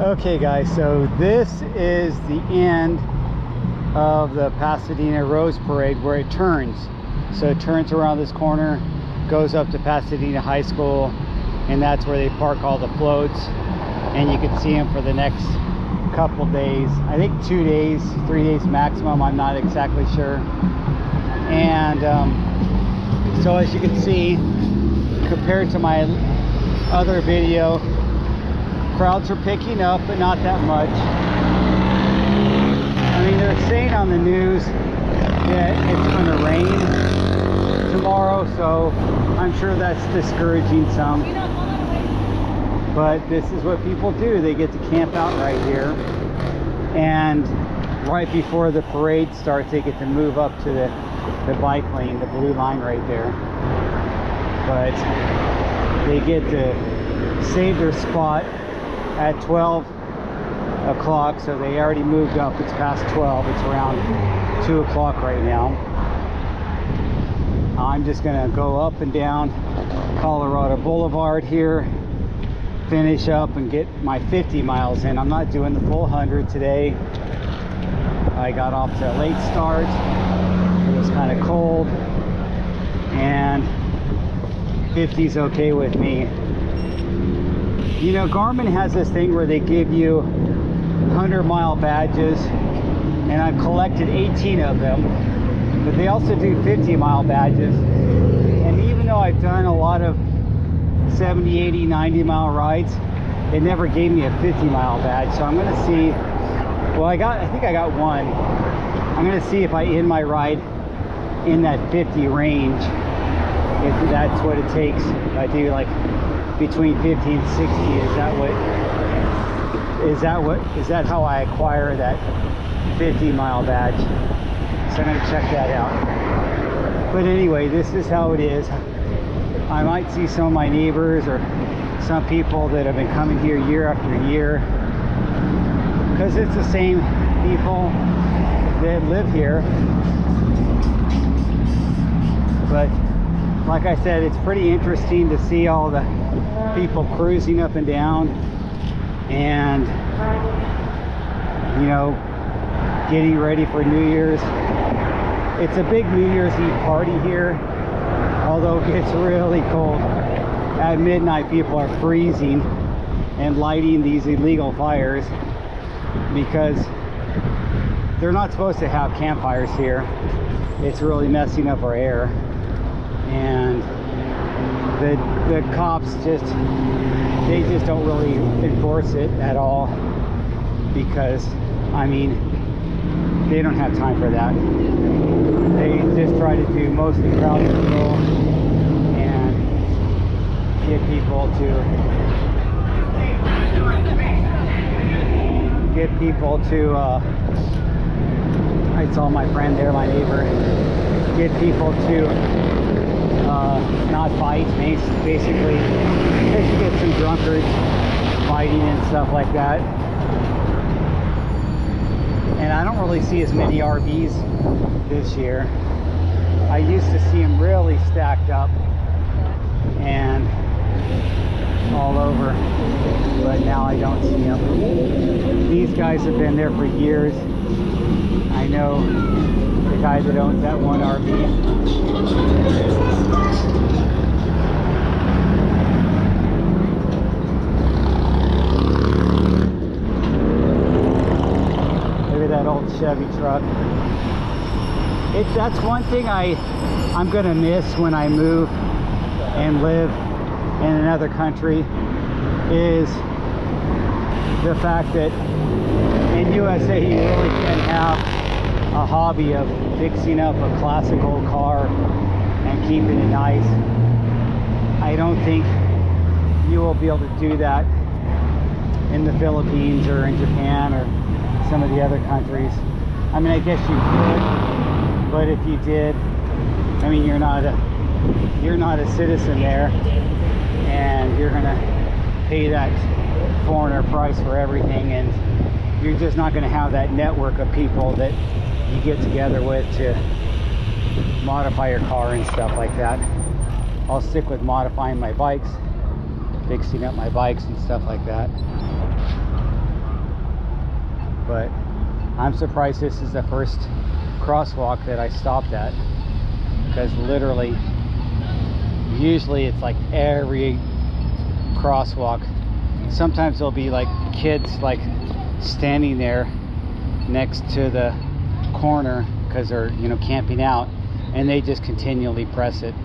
Okay guys, so this is the end of the Pasadena Rose Parade where it turns. So it turns around this corner, goes up to Pasadena High School, and that's where they park all the floats. And you can see them for the next couple days. I think 2 days, 3 days maximum, I'm not exactly sure. And so as you can see, compared to my other video, crowds are picking up, but not that much. I mean, they're saying on the news that it's going to rain tomorrow, so I'm sure that's discouraging some. But this is what people do. They get to camp out right here. And right before the parade starts, they get to move up to the bike lane, the blue line right there. But they get to save their spot at 12 o'clock, so they already moved up. It's past 12. It's around 2 o'clock right now. I'm just gonna go up and down Colorado Boulevard here, finish up and get my 50 miles in. I'm not doing the full 100 today. I got off to a late start. It was kind of cold, and 50 is okay with me. You know, Garmin has this thing where they give you 100-mile badges, and I've collected 18 of them, but they also do 50-mile badges. And even though I've done a lot of 70, 80, 90-mile rides, it never gave me a 50-mile badge. So I'm gonna see, well, I think I got one. I'm gonna see if I end my ride in that 50 range, if that's what it takes. If I do like between 50 and 60, is that how I acquire that 50-mile badge? So I'm gonna check that out. But anyway, this is how it is. I might see some of my neighbors or some people that have been coming here year after year, because it's the same people that live here. But like I said, it's pretty interesting to see all the people cruising up and down, and you know, getting ready for New Year's. It's a big New Year's Eve party here, although it gets really cold. At midnight, people are freezing and lighting these illegal fires because they're not supposed to have campfires here. It's really messing up our air. And the cops just don't really enforce it at all, because I mean, they don't have time for that. They just try to do mostly crowd control and get people to I saw my friend there, my neighbor, get people to not fight, basically. They should get some drunkards fighting and stuff like that. And I don't really see as many RVs this year. I used to see them really stacked up and all over, but now I don't see them. These guys have been there for years. I know the guy that owns that one RV. That old Chevy truck. That's one thing I'm gonna miss when I move and live in another country, is the fact that in USA you really can have a hobby of fixing up a classic old car and keeping it nice. I don't think you will be able to do that in the Philippines or in Japan or some of the other countries. I mean, I guess you could, but if you did, I mean, you're not a citizen there, and you're gonna pay that foreigner price for everything, and you're just not gonna have that network of people that you get together with to modify your car and stuff like that. I'll stick with modifying my bikes, fixing up my bikes and stuff like that. but I'm surprised this is the first crosswalk that I stopped at, because literally usually it's like every crosswalk, sometimes there'll be like kids like standing there next to the corner because they're, you know, camping out, and they just continually press it.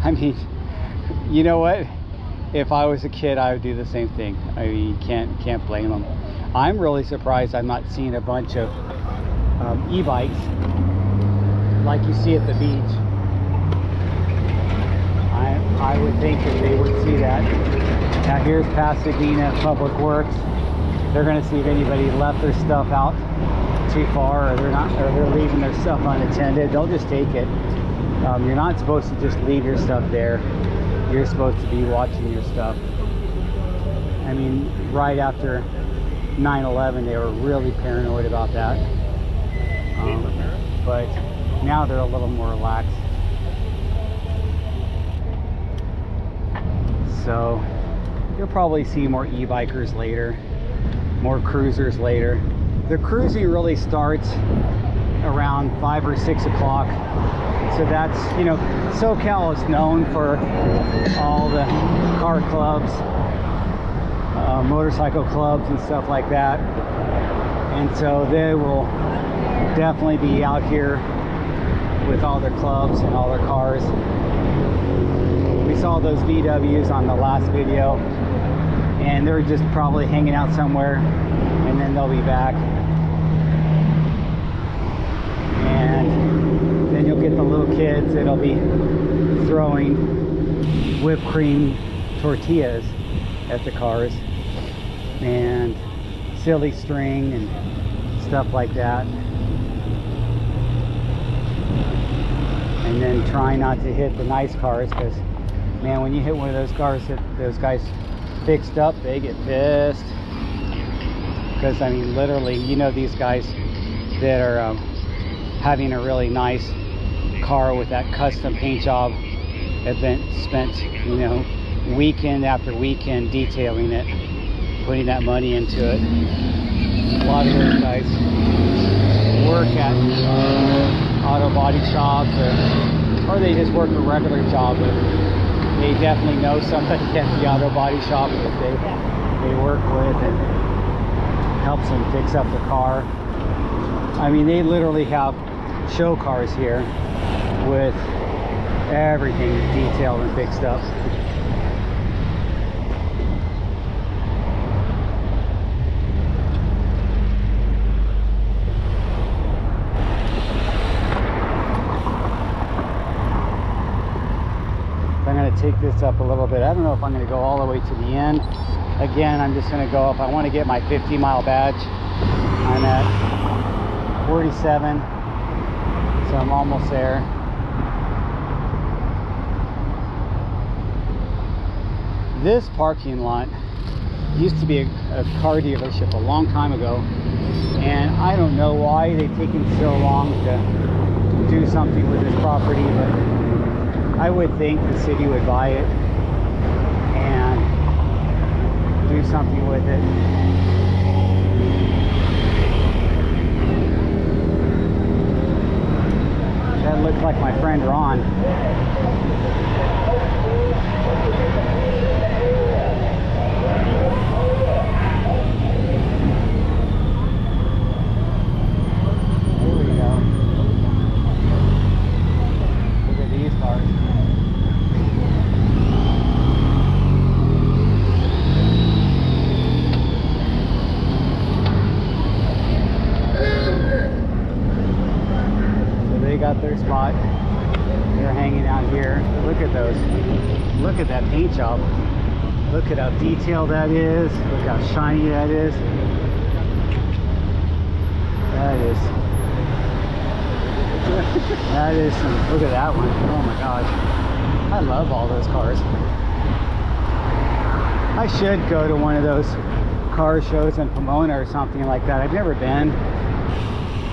I mean, you know what, if I was a kid I would do the same thing. I mean, you can't blame them. I'm really surprised I'm not seeing a bunch of e-bikes like you see at the beach. I would think that they would see that. Now here's Pasadena Public Works. They're going to see if anybody left their stuff out too far, or they're leaving their stuff unattended. They'll just take it. You're not supposed to just leave your stuff there. You're supposed to be watching your stuff. I mean, right after 9/11 they were really paranoid about that, but now they're a little more relaxed. So you'll probably see more e-bikers later, more cruisers later. The cruising really starts around 5 or 6 o'clock. So that's, you know, SoCal is known for all the car clubs, motorcycle clubs and stuff like that. And so they will definitely be out here with all their clubs and all their cars. We saw those VWs on the last video, and they're just probably hanging out somewhere, and then they'll be back. And then you'll get the little kids that'll be throwing whipped cream tortillas at the cars and silly string and stuff like that. And then try not to hit the nice cars, because man, when you hit one of those cars that those guys fixed up, they get pissed. Because I mean, literally, you know, these guys that are having a really nice car with that custom paint job have been spent, you know, weekend after weekend detailing it, putting that money into it. A lot of those guys work at auto body shops, or they just work a regular job, but they definitely know somebody at the auto body shop that they work with and helps them fix up the car. I mean, they literally have show cars here with everything detailed and fixed up. I'm going to take this up a little bit. I don't know if I'm going to go all the way to the end. Again, I'm just going to go up. I want to get my 50-mile badge. I'm at 47, so I'm almost there. This parking lot used to be a car dealership a long time ago, and I don't know why they've taken so long to do something with this property, but I would think the city would buy it and do something with it. That looks like my friend Ron. Here we go. Look at these cars. Got their spot. They're hanging out here. Look at those. Look at that paint job. Look at how detailed that is. Look how shiny that is. That is some, look at that one. Oh my gosh. I love all those cars. I should go to one of those car shows in Pomona or something like that. I've never been.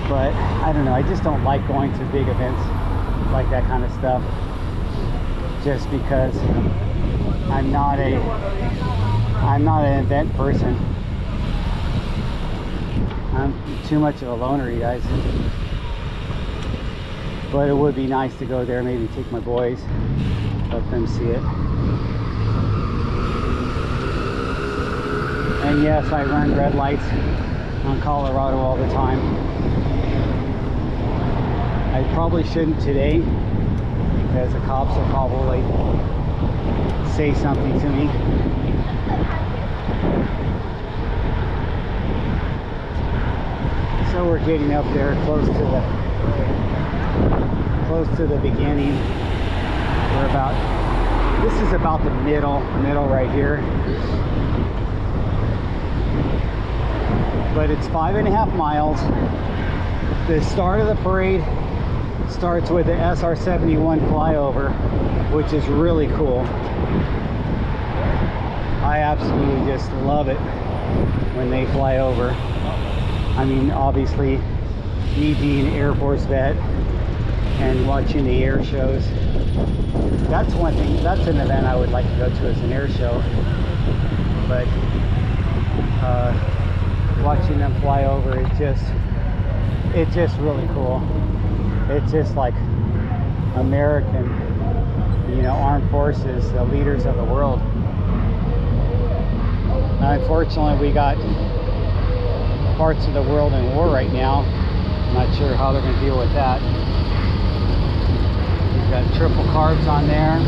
But I don't know, I just don't like going to big events like that kind of stuff, just because I'm not an event person. I'm too much of a loner, you guys. But it would be nice to go there, maybe take my boys, let them see it. And yes, I run red lights on Colorado all the time. I probably shouldn't today, because the cops will probably say something to me. So we're getting up there close to the beginning. We're about, this is about the middle right here. But it's 5.5 miles. The start of the parade starts with the SR-71 flyover, which is really cool. I absolutely just love it when they fly over. I mean, obviously, me being an Air Force vet and watching the air shows, that's one thing, that's an event I would like to go to, as an air show. But watching them fly over, it's just really cool. It's just like American, you know, armed forces, the leaders of the world. Unfortunately, we got parts of the world in war right now. I'm not sure how they're going to deal with that. We've got triple carbs on there.